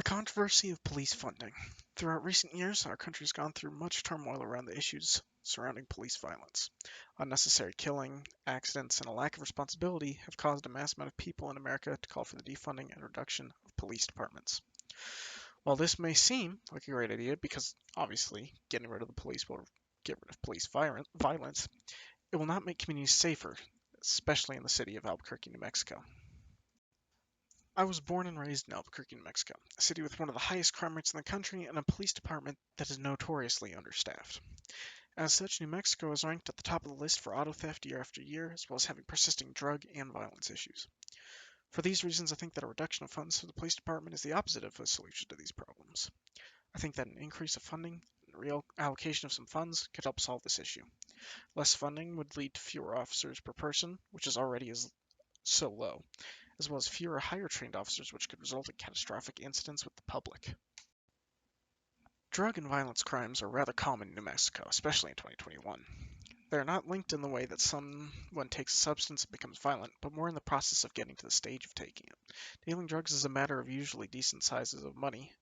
Controversy of police funding. Throughout recent years, our country has gone through much turmoil around the issues surrounding police violence. Unnecessary killing, accidents, and a lack of responsibility have caused a mass amount of people in America to call for the defunding and reduction of police departments. While this may seem like a great idea because, obviously, getting rid of the police will get rid of police violence, it will not make communities safer, especially in the city of Albuquerque, New Mexico. I was born and raised in Albuquerque, New Mexico, a city with one of the highest crime rates in the country and a police department that is notoriously understaffed. As such, New Mexico is ranked at the top of the list for auto theft year after year, as well as having persisting drug and violence issues. For these reasons, I think that a reduction of funds for the police department is the opposite of a solution to these problems. I think that an increase of funding and reallocation of some funds could help solve this issue. Less funding would lead to fewer officers per person, which is already so low, as well as fewer higher trained officers, which could result in catastrophic incidents with the public. Drug and violence crimes are rather common in New Mexico, especially in 2021. They are not linked in the way that someone takes a substance and becomes violent, but more in the process of getting to the stage of taking it. Dealing drugs is a matter of usually decent sizes of money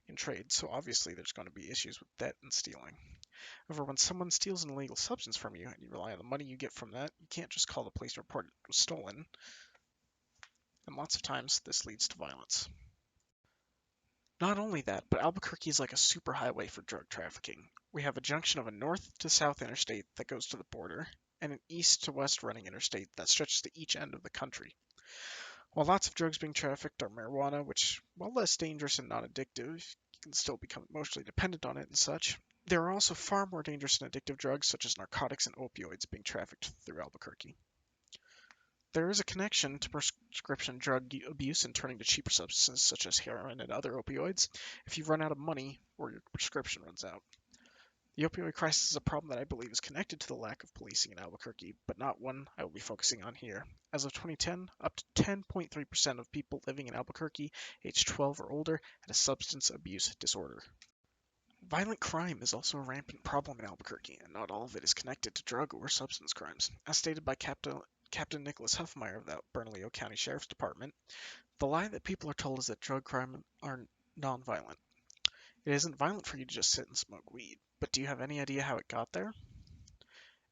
in trade, so obviously there's going to be issues with debt and stealing. However, when someone steals an illegal substance from you and you rely on the money you get from that, you can't just call the police to report it was stolen, and lots of times this leads to violence. Not only that, but Albuquerque is like a superhighway for drug trafficking. We have a junction of a north to south interstate that goes to the border, and an east to west running interstate that stretches to each end of the country. While lots of drugs being trafficked are marijuana, which, while less dangerous and non-addictive, you can still become emotionally dependent on it and such, there are also far more dangerous and addictive drugs such as narcotics and opioids being trafficked through Albuquerque. There is a connection to prescription drug abuse and turning to cheaper substances such as heroin and other opioids if you run out of money or your prescription runs out. The opioid crisis is a problem that I believe is connected to the lack of policing in Albuquerque, but not one I will be focusing on here. As of 2010, up to 10.3% of people living in Albuquerque aged 12 or older had a substance abuse disorder. Violent crime is also a rampant problem in Albuquerque, and not all of it is connected to drug or substance crimes. As stated by Captain Nicholas Huffmeyer of the Bernalillo County Sheriff's Department, the lie that people are told is that drug crime are non-violent. It isn't violent for you to just sit and smoke weed, but do you have any idea how it got there?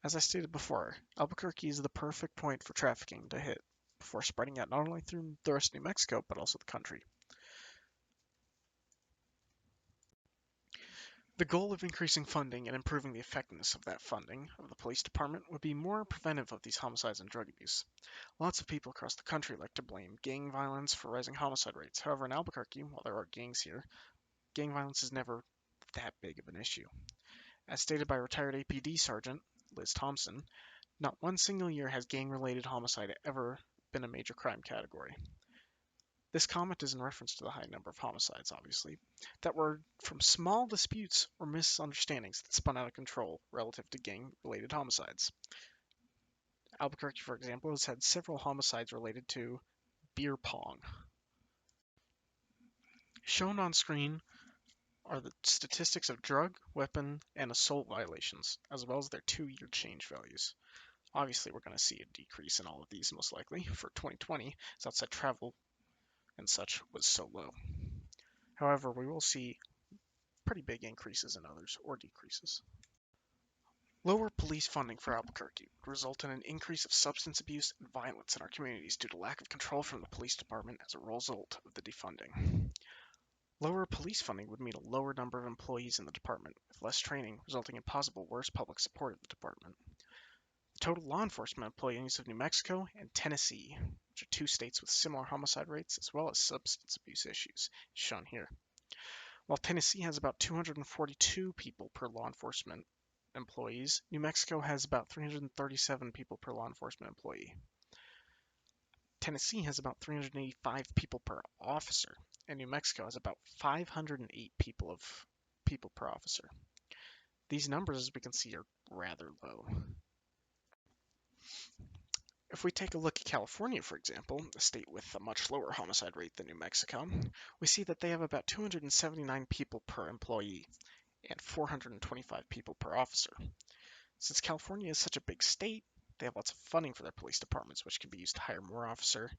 As I stated before, Albuquerque is the perfect point for trafficking to hit before spreading out not only through the rest of New Mexico, but also the country. The goal of increasing funding and improving the effectiveness of that funding of the police department would be more preventive of these homicides and drug abuse. Lots of people across the country like to blame gang violence for rising homicide rates. However, in Albuquerque, while there are gangs here, gang violence is never that big of an issue. As stated by retired APD Sergeant Liz Thompson, not one single year has gang-related homicide ever been a major crime category. This comment is in reference to the high number of homicides, obviously, that were from small disputes or misunderstandings that spun out of control relative to gang-related homicides. Albuquerque, for example, has had several homicides related to beer pong. Shown on screen are the statistics of drug, weapon, and assault violations, as well as their 2-year change values. Obviously, we're going to see a decrease in all of these most likely for 2020, as outside travel and such was so low. However, we will see pretty big increases in others or decreases. Lower police funding for Albuquerque would result in an increase of substance abuse and violence in our communities due to lack of control from the police department as a result of the defunding. Lower police funding would mean a lower number of employees in the department, with less training, resulting in possible worse public support of the department. Total law enforcement employees of New Mexico and Tennessee, which are two states with similar homicide rates as well as substance abuse issues, is shown here. While Tennessee has about 242 people per law enforcement employees, New Mexico has about 337 people per law enforcement employee. Tennessee has about 385 people per officer, and New Mexico has about 508 people per officer. These numbers, as we can see, are rather low. If we take a look at California, for example, a state with a much lower homicide rate than New Mexico, we see that they have about 279 people per employee and 425 people per officer. Since California is such a big state, they have lots of funding for their police departments, which can be used to hire more officers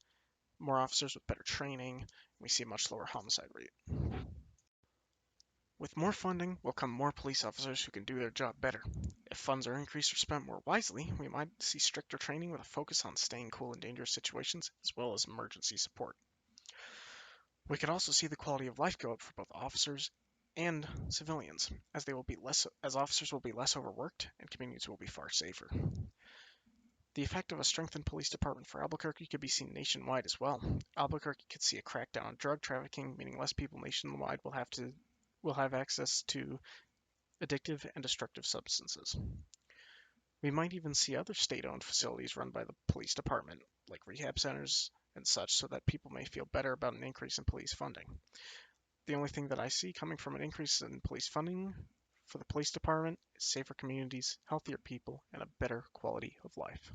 with better training, and we see a much lower homicide rate. With more funding will come more police officers who can do their job better. If funds are increased or spent more wisely, we might see stricter training with a focus on staying cool in dangerous situations as well as emergency support. We could also see the quality of life go up for both officers and civilians, as officers will be less overworked and communities will be far safer. The effect of a strengthened police department for Albuquerque could be seen nationwide as well. Albuquerque could see a crackdown on drug trafficking, meaning less people nationwide will have access to addictive and destructive substances. We might even see other state-owned facilities run by the police department, like rehab centers and such, so that people may feel better about an increase in police funding. The only thing that I see coming from an increase in police funding for the police department is safer communities, healthier people, and a better quality of life.